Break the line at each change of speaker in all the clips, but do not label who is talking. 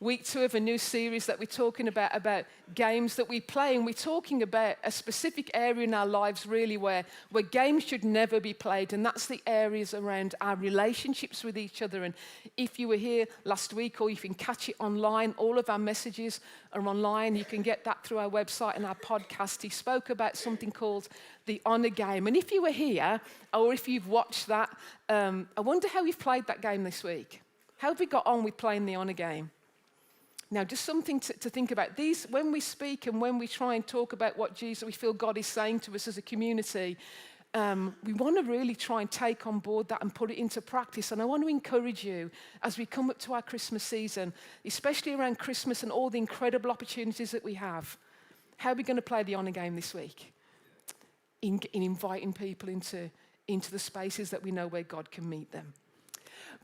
week 2 of a new series that we're talking about games that we play, and we're talking about a specific area in our lives really where games should never be played, and that's the areas around our relationships with each other. And if you were here last week, or you can catch it online, all of our messages are online. You can get that through our website and our podcast. He spoke about something called the honour game. And if you were here, or if you've watched that, I wonder how you've played that game this week. How have we got on with playing the honour game? Now, just something to think about. These, when we speak and when we try and talk about what Jesus, we feel God is saying to us as a community, we want to really try and take on board that and put it into practice. And I want to encourage you as we come up to our Christmas season, especially around Christmas and all the incredible opportunities that we have. How are we going to play the honour game this week? In inviting people into the spaces that we know where God can meet them.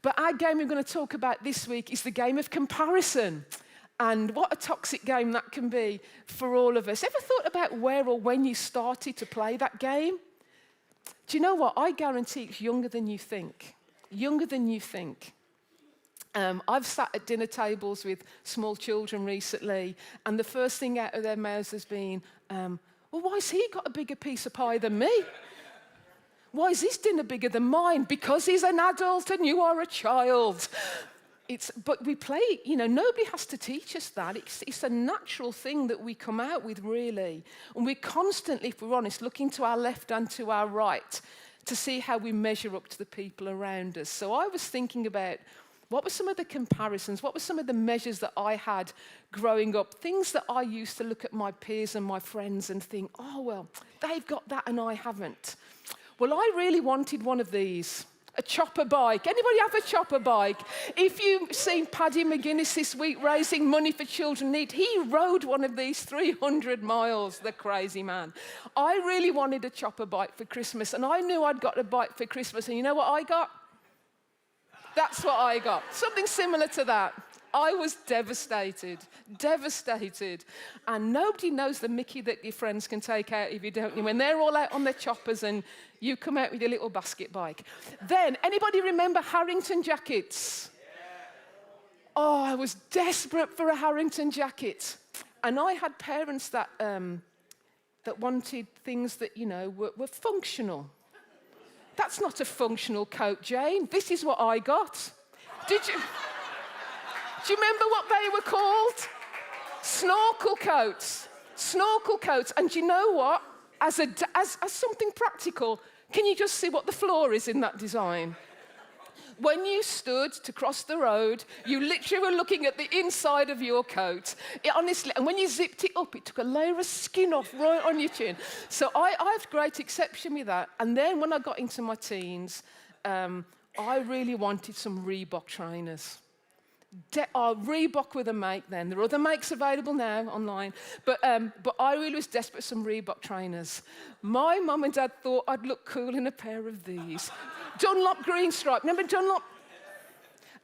But our game we're going to talk about this week is the game of comparison. And what a toxic game that can be for all of us. Ever thought about where or when you started to play that game? Do you know what? I guarantee it's younger than you think. Younger than you think. I've sat at dinner tables with small children recently, and the first thing out of their mouths has been, well, why's he got a bigger piece of pie than me? Why is this dinner bigger than mine? Because he's an adult and you are a child. But we play, nobody has to teach us that. It's a natural thing that we come out with, really. And we're constantly, if we're honest, looking to our left and to our right to see how we measure up to the people around us. So I was thinking about what were some of the comparisons, what were some of the measures that I had growing up, things that I used to look at my peers and my friends and think, oh, well, they've got that and I haven't. Well, I really wanted one of these, a chopper bike. Anybody have a chopper bike? If you've seen Paddy McGuinness this week raising money for children in need, he rode one of these 300 miles, the crazy man. I really wanted a chopper bike for Christmas, and I knew I'd got a bike for Christmas, and you know what I got? That's what I got. Something similar to that. I was devastated. And nobody knows the mickey that your friends can take out if you don't. When they're all out on their choppers and you come out with your little basket bike. Then, anybody remember Harrington jackets? Oh, I was desperate for a Harrington jacket. And I had parents that wanted things that, were functional. That's not a functional coat, Jayne. This is what I got. Did you... Do you remember what they were called? Snorkel coats. Snorkel coats. And do you know what? As something practical, can you just see what the flaw is in that design? When you stood to cross the road, you literally were looking at the inside of your coat. Honestly, and when you zipped it up, it took a layer of skin off right on your chin. So I have great exception with that. And then when I got into my teens, I really wanted some Reebok trainers. Reebok were the make then. There are other makes available now online. But I really was desperate for some Reebok trainers. My mum and dad thought I'd look cool in a pair of these. Dunlop green stripe. Remember Dunlop?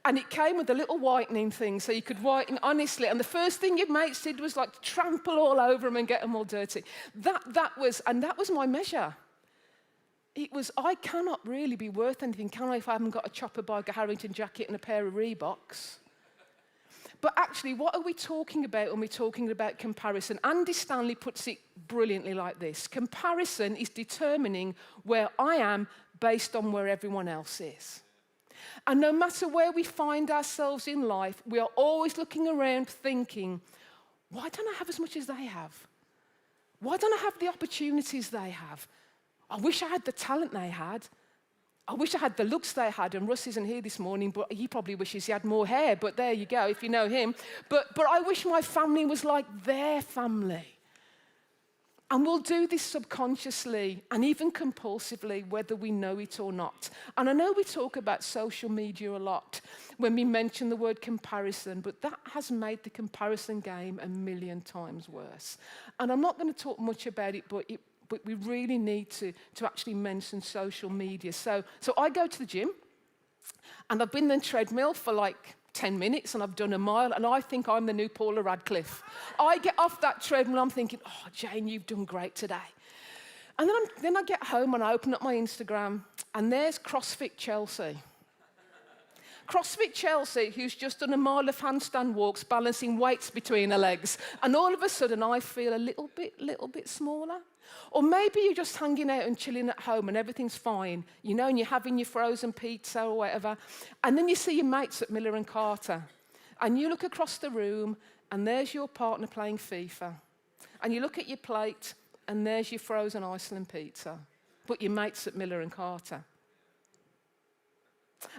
And it came with a little whitening thing, so you could whiten, honestly. And the first thing your mates did was like trample all over them and get them all dirty. That was my measure. It was, I cannot really be worth anything, can I, if I haven't got a chopper bike, a Harrington jacket, and a pair of Reeboks? But actually, what are we talking about when we're talking about comparison? Andy Stanley puts it brilliantly like this. Comparison is determining where I am based on where everyone else is. And no matter where we find ourselves in life, we are always looking around thinking, why don't I have as much as they have? Why don't I have the opportunities they have? I wish I had the talent they had. I wish I had the looks they had, and Russ isn't here this morning, but he probably wishes he had more hair, but there you go, if you know him. But I wish my family was like their family. And we'll do this subconsciously and even compulsively, whether we know it or not. And I know we talk about social media a lot when we mention the word comparison, but that has made the comparison game a million times worse. And I'm not going to talk much about it, but we really need to actually mention social media. So I go to the gym, and I've been on the treadmill for like 10 minutes, and I've done a mile, and I think I'm the new Paula Radcliffe. I get off that treadmill, I'm thinking, oh, Jayne, you've done great today. And then I get home, and I open up my Instagram, and there's CrossFit Chelsea. CrossFit Chelsea, who's just done a mile of handstand walks, balancing weights between her legs, and all of a sudden I feel a little bit smaller. Or maybe you're just hanging out and chilling at home and everything's fine, you know, and you're having your frozen pizza or whatever, and then you see your mates at Miller and Carter, and you look across the room and there's your partner playing FIFA, and you look at your plate and there's your frozen Iceland pizza, but your mates at Miller and Carter.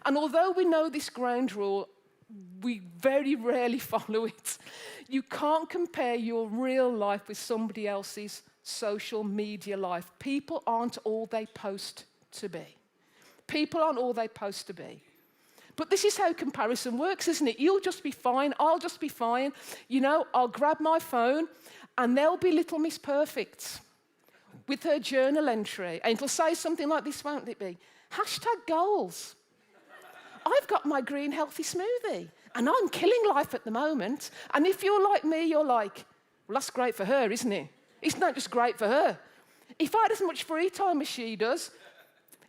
And although we know this ground rule, we very rarely follow it. You can't compare your real life with somebody else's social media life. People aren't all they post to be. People aren't all they post to be. But this is how comparison works, isn't it? You'll just be fine, I'll just be fine. You know, I'll grab my phone and there'll be little Miss Perfect with her journal entry. And it'll say something like this, won't it be? #goals. I've got my green healthy smoothie and I'm killing life at the moment. And if you're like me, you're like, well, that's great for her, isn't it? It's not just great for her. If I had as much free time as she does,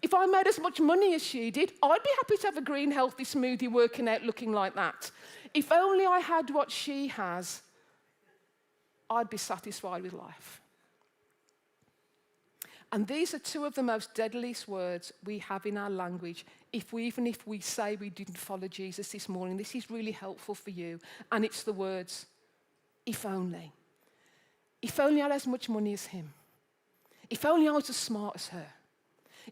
if I made as much money as she did, I'd be happy to have a green healthy smoothie working out looking like that. If only I had what she has, I'd be satisfied with life. And these are two of the most deadliest words we have in our language. Even if we say we didn't follow Jesus this morning, this is really helpful for you. And it's the words, if only. If only I had as much money as him. If only I was as smart as her.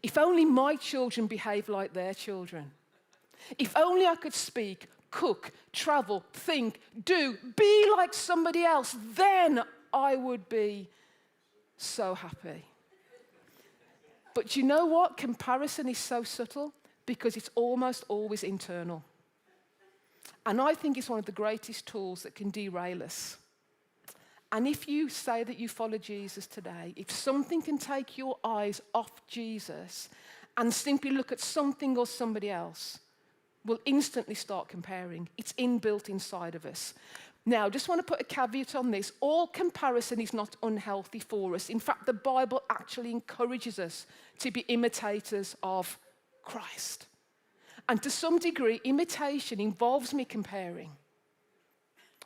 If only my children behaved like their children. If only I could speak, cook, travel, think, do, be like somebody else, then I would be so happy. But you know what? Comparison is so subtle because it's almost always internal. And I think it's one of the greatest tools that can derail us. And if you say that you follow Jesus today, if something can take your eyes off Jesus and simply look at something or somebody else, we'll instantly start comparing. It's inbuilt inside of us. Now, I just want to put a caveat on this. All comparison is not unhealthy for us. In fact, the Bible actually encourages us to be imitators of Christ. And to some degree, imitation involves me comparing.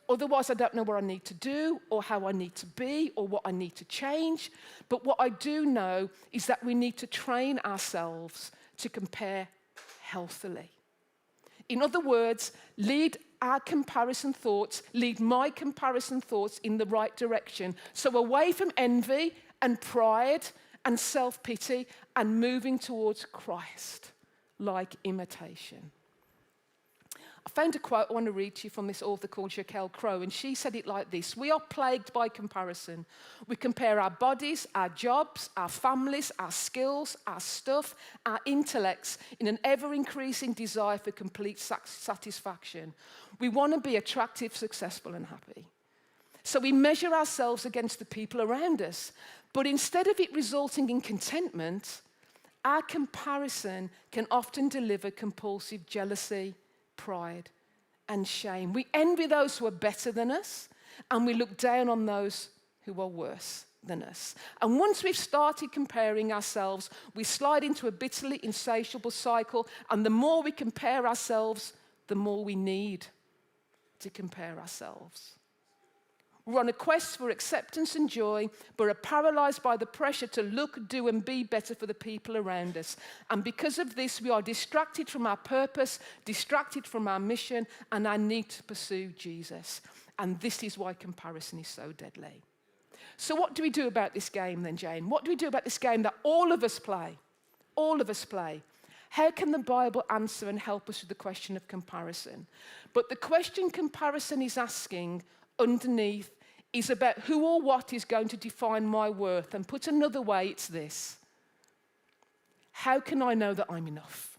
Otherwise, I don't know what I need to do or how I need to be or what I need to change. But what I do know is that we need to train ourselves to compare healthily. In other words, lead my comparison thoughts in the right direction. So away from envy and pride and self-pity and moving towards Christ-like imitation. I found a quote I want to read to you from this author called Jaquel Crow, and she said it like this: we are plagued by comparison. We compare our bodies, our jobs, our families, our skills, our stuff, our intellects in an ever-increasing desire for complete satisfaction. We want to be attractive, successful, and happy. So we measure ourselves against the people around us, but instead of it resulting in contentment, our comparison can often deliver compulsive jealousy, pride, and shame. We envy those who are better than us, and we look down on those who are worse than us. And once we've started comparing ourselves, we slide into a bitterly insatiable cycle, and the more we compare ourselves, the more we need to compare ourselves. We're on a quest for acceptance and joy, but are paralyzed by the pressure to look, do, and be better for the people around us. And because of this, we are distracted from our purpose, distracted from our mission, and our need to pursue Jesus. And this is why comparison is so deadly. So what do we do about this game then, Jayne? What do we do about this game that all of us play? All of us play. How can the Bible answer and help us with the question of comparison? But the question comparison is asking underneath is about who or what is going to define my worth. And put another way, it's this: how can I know that I'm enough?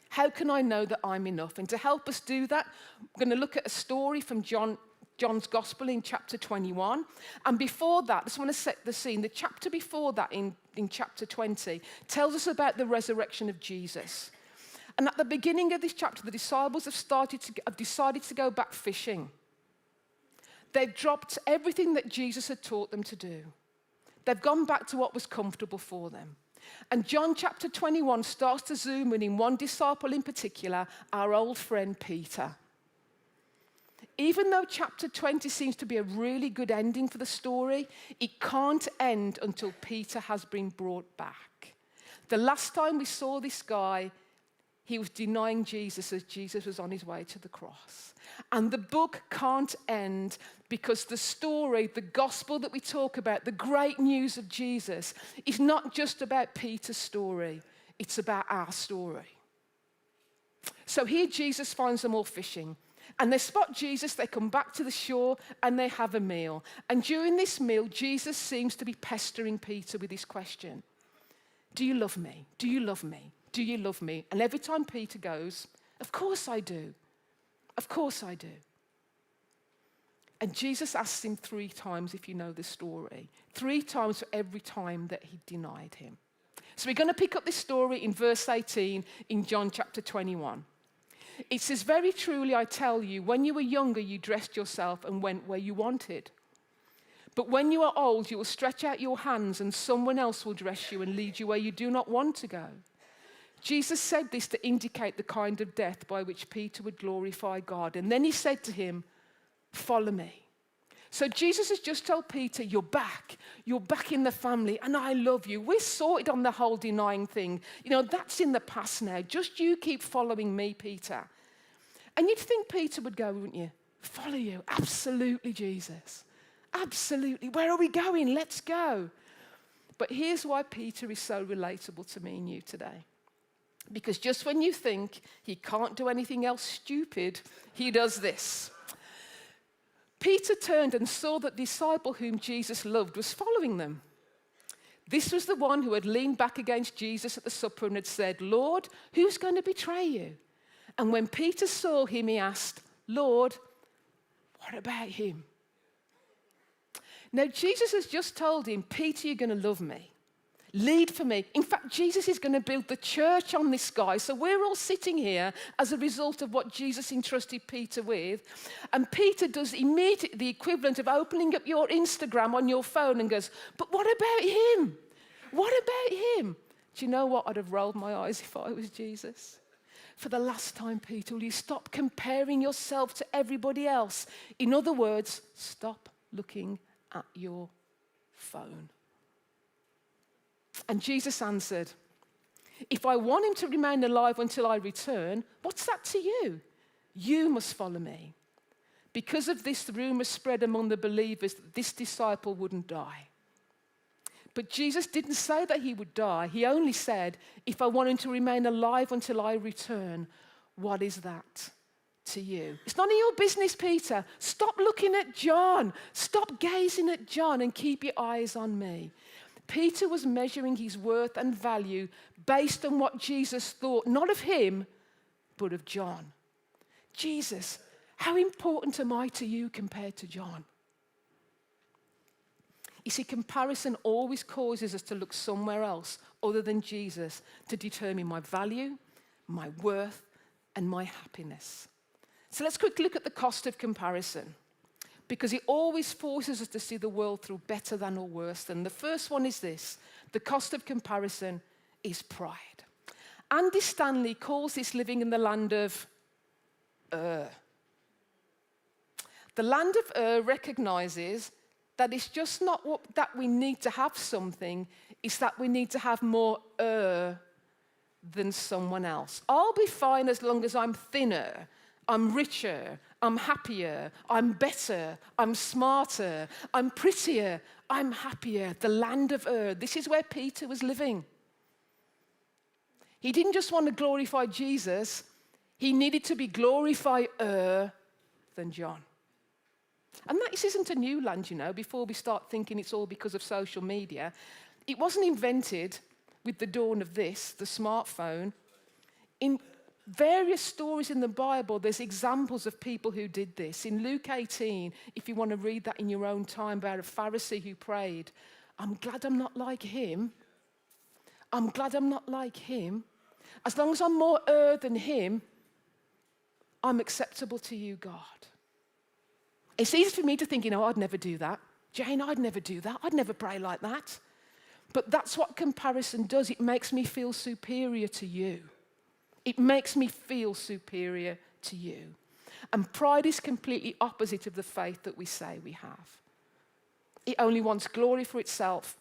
How can I know that I'm enough? And to help us do that, we're going to look at a story from John's Gospel in chapter 21. And before that, I just want to set the scene. The chapter before that in chapter 20 tells us about the resurrection of Jesus. And at the beginning of this chapter, the disciples have decided to go back fishing. They've dropped everything that Jesus had taught them to do. They've gone back to what was comfortable for them. And John chapter 21 starts to zoom in one disciple in particular, our old friend Peter. Even though chapter 20 seems to be a really good ending for the story, it can't end until Peter has been brought back. The last time we saw this guy, he was denying Jesus as Jesus was on his way to the cross. And the book can't end because the story, the gospel that we talk about, the great news of Jesus, is not just about Peter's story, it's about our story. So here Jesus finds them all fishing. And they spot Jesus, they come back to the shore, and they have a meal. And during this meal, Jesus seems to be pestering Peter with this question. Do you love me? Do you love me? Do you love me? And every time Peter goes, of course I do. Of course I do. And Jesus asks him 3 times, if you know the story. 3 times for every time that he denied him. So we're going to pick up this story in verse 18 in John chapter 21. It says, very truly I tell you, when you were younger, you dressed yourself and went where you wanted. But when you are old, you will stretch out your hands and someone else will dress you and lead you where you do not want to go. Jesus said this to indicate the kind of death by which Peter would glorify God. And then he said to him, follow me. So Jesus has just told Peter, you're back in the family, and I love you. We're sorted on the whole denying thing. You know, that's in the past now. Just you keep following me, Peter. And you'd think Peter would go, wouldn't you? Follow you. Absolutely, Jesus. Absolutely. Where are we going? Let's go. But here's why Peter is so relatable to me and you today. Because just when you think he can't do anything else stupid, he does this. Peter turned and saw that the disciple whom Jesus loved was following them. This was the one who had leaned back against Jesus at the supper and had said, Lord, who's going to betray you? And when Peter saw him, he asked, Lord, what about him? Now, Jesus has just told him, Peter, you're going to love me. Lead for me. In fact, Jesus is going to build the church on this guy. So we're all sitting here as a result of what Jesus entrusted Peter with. And Peter does immediately the equivalent of opening up your Instagram on your phone and goes, but what about him? What about him? Do you know what? I'd have rolled my eyes if I was Jesus. For the last time, Peter, will you stop comparing yourself to everybody else? In other words, stop looking at your phone. And Jesus answered, if I want him to remain alive until I return, what's that to you? You must follow me. Because of this, the rumor spread among the believers that this disciple wouldn't die. But Jesus didn't say that he would die. He only said, if I want him to remain alive until I return, what is that to you? It's none of your business, Peter. Stop looking at John. Stop gazing at John and keep your eyes on me. Peter was measuring his worth and value based on what Jesus thought, not of him, but of John. Jesus, how important am I to you compared to John? You see, comparison always causes us to look somewhere else other than Jesus to determine my value, my worth, and my happiness. So let's quickly look at the cost of comparison, because it always forces us to see the world through better than or worse than. The first one is this: the cost of comparison is pride. Andy Stanley calls this living in the land of Ur. The land of Ur recognizes that it's just not that we need to have something, it's that we need to have more Ur than someone else. I'll be fine as long as I'm thinner, I'm richer, I'm happier, I'm better, I'm smarter, I'm prettier, I'm happier. The land of Ur. This is where Peter was living. He didn't just want to glorify Jesus, he needed to be glorifier than John. And this isn't a new land, you know, before we start thinking it's all because of social media. It wasn't invented with the dawn of this, the smartphone. In various stories in the Bible, there's examples of people who did this. In Luke 18, if you want to read that in your own time, about a Pharisee who prayed, I'm glad I'm not like him. I'm glad I'm not like him. As long as I'm more than him, I'm acceptable to you, God. It's easy for me to think, I'd never do that. Jayne, I'd never do that. I'd never pray like that. But that's what comparison does. It makes me feel superior to you. It makes me feel superior to you. And pride is completely opposite of the faith that we say we have. It only wants glory for itself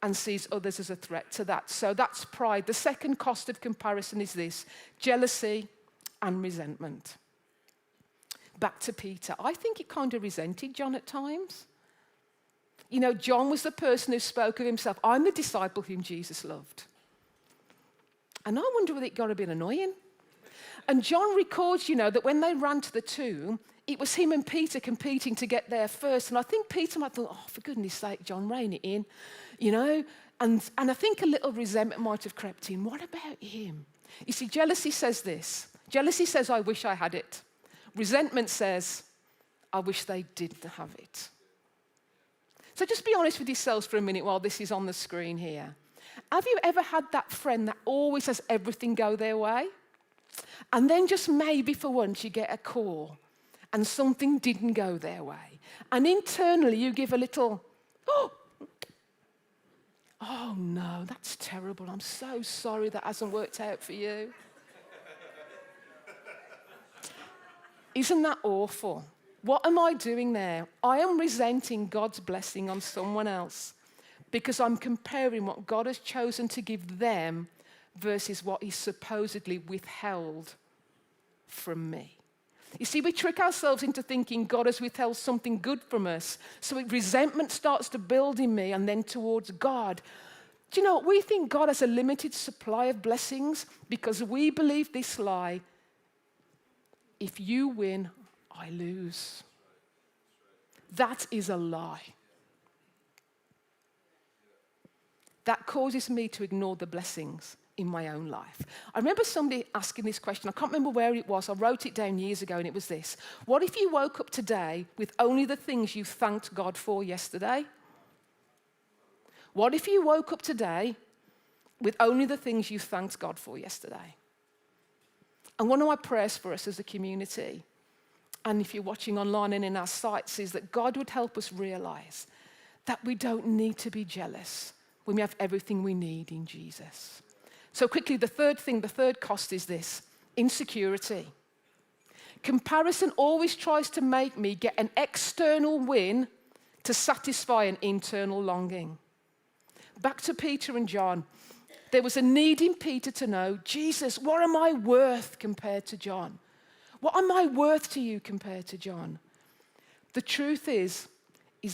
and sees others as a threat to that. So that's pride. The second cost of comparison is this: jealousy and resentment. Back to Peter. I think he kind of resented John at times. You know, John was the person who spoke of himself. I'm the disciple whom Jesus loved. And I wonder whether it got a bit annoying. And John records, you know, that when they ran to the tomb, it was him and Peter competing to get there first. And I think Peter might have thought, oh, for goodness sake, John, rein it in, you know. And I think a little resentment might have crept in. What about him? You see, jealousy says this. Jealousy says, I wish I had it. Resentment says, I wish they didn't have it. So just be honest with yourselves for a minute while this is on the screen here. Have you ever had that friend that always has everything go their way? And then just maybe for once you get a call and something didn't go their way. And internally you give a little, oh no, that's terrible. I'm so sorry that hasn't worked out for you. Isn't that awful? What am I doing there? I am resenting God's blessing on someone else because I'm comparing what God has chosen to give them versus what He supposedly withheld from me. You see, we trick ourselves into thinking God has withheld something good from us, so resentment starts to build in me and then towards God. Do you know what? We think God has a limited supply of blessings because we believe this lie: if you win, I lose. That is a lie. That causes me to ignore the blessings in my own life. I remember somebody asking this question. I can't remember where it was. I wrote it down years ago, and it was this: what if you woke up today with only the things you thanked God for yesterday? What if you woke up today with only the things you thanked God for yesterday? And one of my prayers for us as a community, and if you're watching online and in our sites, is that God would help us realize that we don't need to be jealous when we have everything we need in Jesus. So quickly, the third cost is this: insecurity. Comparison always tries to make me get an external win to satisfy an internal longing. Back to Peter and John. There was a need in Peter to know, Jesus, what am I worth compared to John? What am I worth to you compared to John? The truth is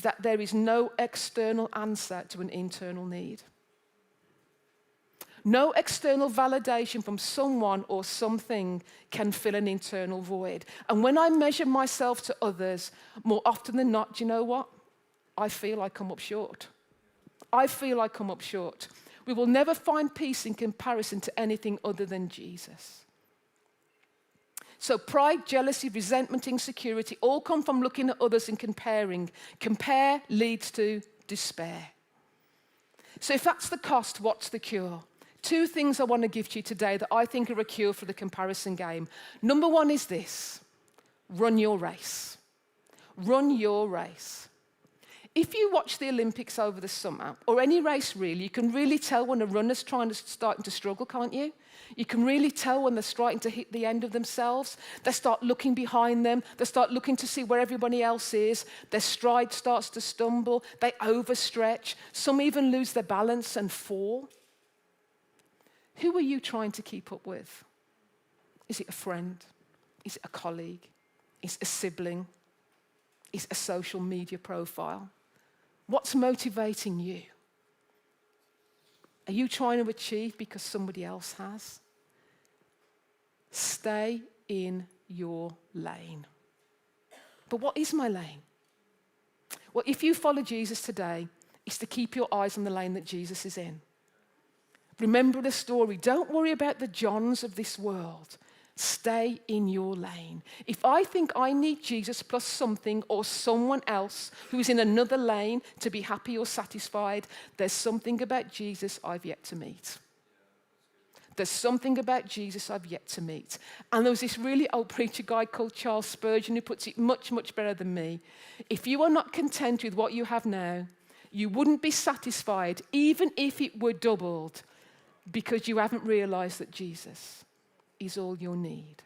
that there is no external answer to an internal need. No external validation from someone or something can fill an internal void. And when I measure myself to others, more often than not, do you know what? I feel I come up short. I feel I come up short. We will never find peace in comparison to anything other than Jesus. So pride, jealousy, resentment, insecurity all come from looking at others and comparing. Compare leads to despair. So if that's the cost, what's the cure? Two things I want to give to you today that I think are a cure for the comparison game. Number one is this: run your race. Run your race. If you watch the Olympics over the summer, or any race really, you can really tell when a runner's starting to struggle, can't you? You can really tell when they're starting to hit the end of themselves. They start looking behind them. They start looking to see where everybody else is. Their stride starts to stumble. They overstretch. Some even lose their balance and fall. Who are you trying to keep up with? Is it a friend? Is it a colleague? Is it a sibling? Is it a social media profile? What's motivating you? Are you trying to achieve because somebody else has? Stay in your lane. But what is my lane? Well, if you follow Jesus today, it's to keep your eyes on the lane that Jesus is in. Remember the story. Don't worry about the Johns of this world. Stay in your lane. If I think I need Jesus plus something or someone else who is in another lane to be happy or satisfied, there's something about Jesus I've yet to meet. There's something about Jesus I've yet to meet. And there was this really old preacher guy called Charles Spurgeon who puts it much, much better than me. If you are not content with what you have now, You wouldn't be satisfied even if it were doubled, because you haven't realized that Jesus is all you'll need.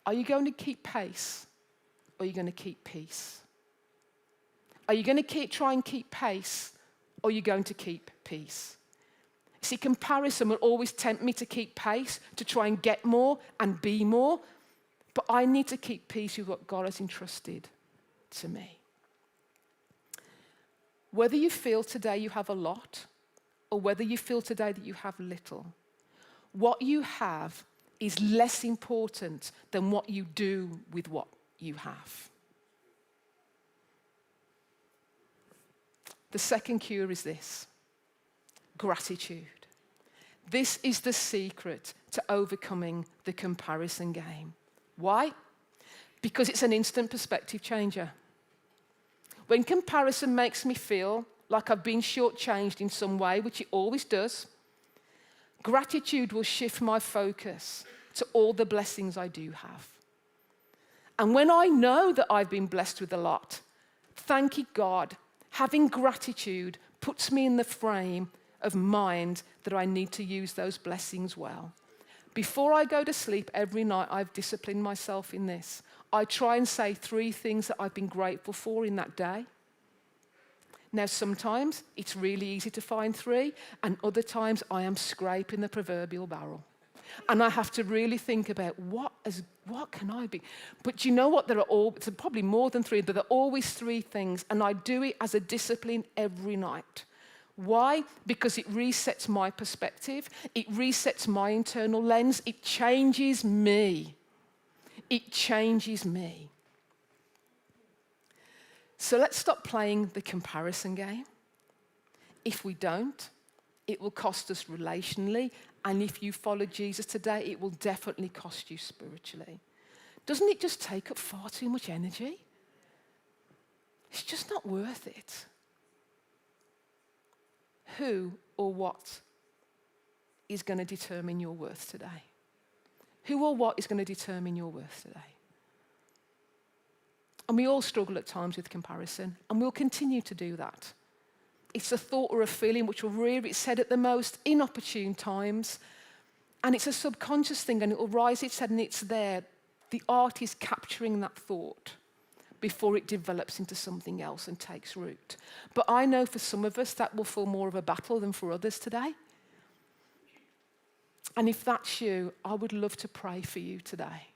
Are you going to keep pace, or are you going to keep peace? Are you going to try and keep pace, or are you going to keep peace? See, comparison will always tempt me to keep pace, to try and get more and be more, but I need to keep peace with what God has entrusted to me. Whether you feel today you have a lot, or whether you feel today that you have little, what you have is less important than what you do with what you have. The second cure is this: gratitude. This is the secret to overcoming the comparison game. Why? Because it's an instant perspective changer. When comparison makes me feel like I've been shortchanged in some way, which it always does, gratitude will shift my focus to all the blessings I do have. And when I know that I've been blessed with a lot, thanking God, having gratitude puts me in the frame of mind that I need to use those blessings well. Before I go to sleep every night, I've disciplined myself in this. I try and say 3 things that I've been grateful for in that day. Now, sometimes it's really easy to find 3, and other times I am scraping the proverbial barrel. And I have to really think about what can I be? But you know what? It's probably more than 3, but there are always 3 things, and I do it as a discipline every night. Why? Because it resets my perspective. It resets my internal lens. It changes me. It changes me. So let's stop playing the comparison game. If we don't, it will cost us relationally. And if you follow Jesus today, it will definitely cost you spiritually. Doesn't it just take up far too much energy? It's just not worth it. Who or what is going to determine your worth today? Who or what is going to determine your worth today? And we all struggle at times with comparison, and we'll continue to do that. It's a thought or a feeling which will rear its head at the most inopportune times, and it's a subconscious thing, and it will rise its head, and it's there. The art is capturing that thought before it develops into something else and takes root. But I know for some of us that will feel more of a battle than for others today. And if that's you, I would love to pray for you today.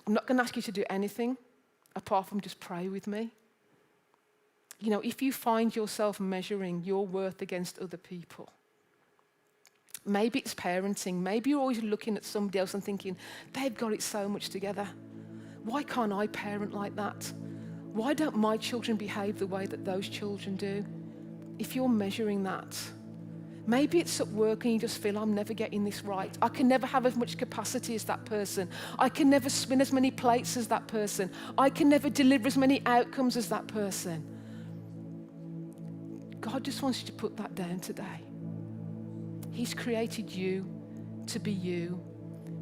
I'm not going to ask you to do anything apart from just pray with me. You know, if you find yourself measuring your worth against other people, maybe it's parenting, maybe you're always looking at somebody else and thinking, they've got it so much together. Why can't I parent like that? Why don't my children behave the way that those children do? If you're measuring that, maybe it's at work and you just feel, I'm never getting this right. I can never have as much capacity as that person. I can never spin as many plates as that person. I can never deliver as many outcomes as that person. God just wants you to put that down today. He's created you to be you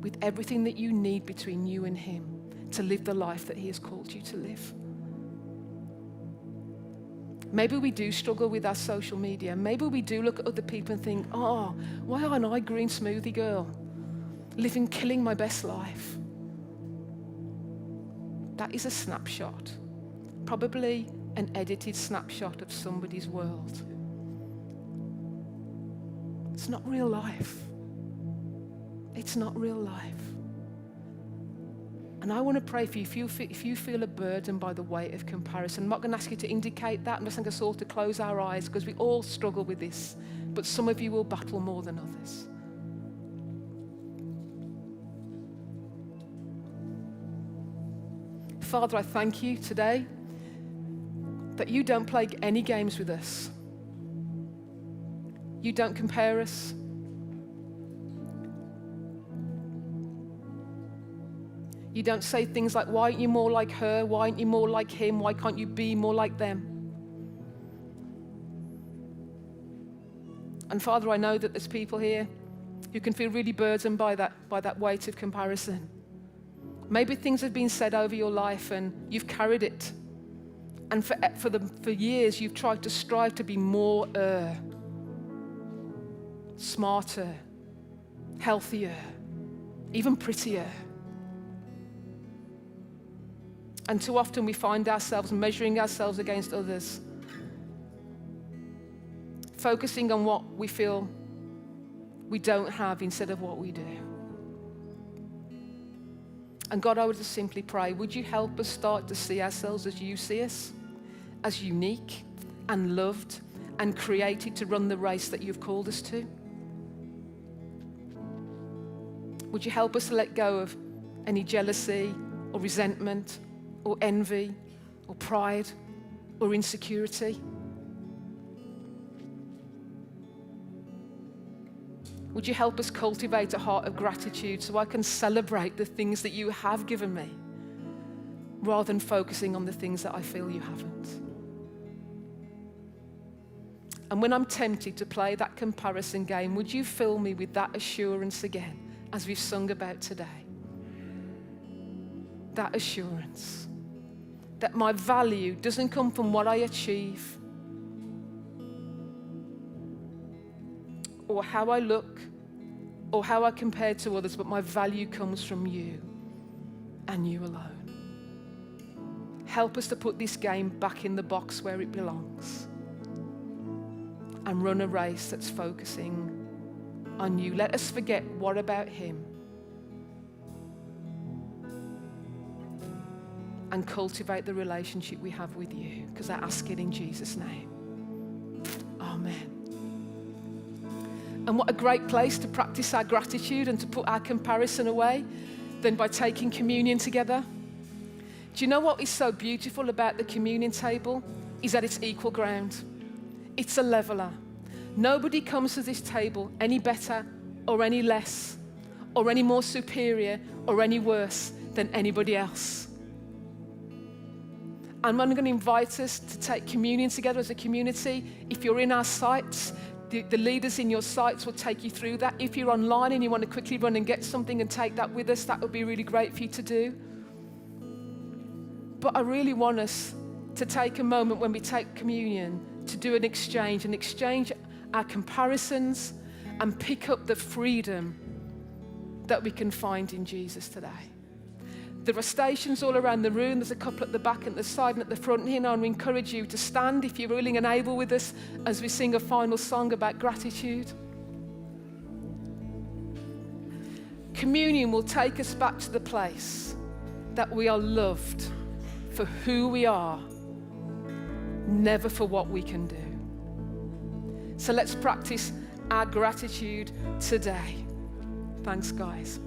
with everything that you need between you and Him to live the life that He has called you to live. Maybe we do struggle with our social media. Maybe we do look at other people and think, oh, why aren't I green smoothie girl? Killing my best life. That is a snapshot. Probably an edited snapshot of somebody's world. It's not real life. It's not real life. And I want to pray for you, if you feel a burden by the weight of comparison. I'm not going to ask you to indicate that. I'm just going to sort of close our eyes because we all struggle with this. But some of you will battle more than others. Father, I thank you today that you don't play any games with us. You don't compare us. You don't say things like, why aren't you more like her? Why aren't you more like him? Why can't you be more like them? And Father, I know that there's people here who can feel really burdened by that weight of comparison. Maybe things have been said over your life and you've carried it. And for years, you've tried to strive to be more smarter, healthier, even prettier. And too often we find ourselves measuring ourselves against others, focusing on what we feel we don't have instead of what we do. And God, I would just simply pray, would you help us start to see ourselves as you see us, as unique and loved and created to run the race that you've called us to? Would you help us to let go of any jealousy or resentment or envy or pride or insecurity? Would you help us cultivate a heart of gratitude so I can celebrate the things that you have given me rather than focusing on the things that I feel you haven't? And when I'm tempted to play that comparison game, would you fill me with that assurance again, as we've sung about today? That assurance that my value doesn't come from what I achieve or how I look or how I compare to others, but my value comes from you and you alone. Help us to put this game back in the box where it belongs and run a race that's focusing on you. Let us forget what about him and cultivate the relationship we have with you, because I ask it in Jesus' name. Amen. And what a great place to practice our gratitude and to put our comparison away than by taking communion together. Do you know what is so beautiful about the communion table? Is that it's equal ground. It's a leveler. Nobody comes to this table any better or any less or any more superior or any worse than anybody else. And I'm going to invite us to take communion together as a community. If you're in our sites, the leaders in your sites will take you through that. If you're online and you want to quickly run and get something and take that with us, that would be really great for you to do. But I really want us to take a moment when we take communion to do an exchange our comparisons and pick up the freedom that we can find in Jesus today. There are stations all around the room. There's a couple at the back and the side and at the front here. And we encourage you to stand if you're willing and able with us as we sing a final song about gratitude. Communion will take us back to the place that we are loved for who we are, never for what we can do. So let's practice our gratitude today. Thanks, guys.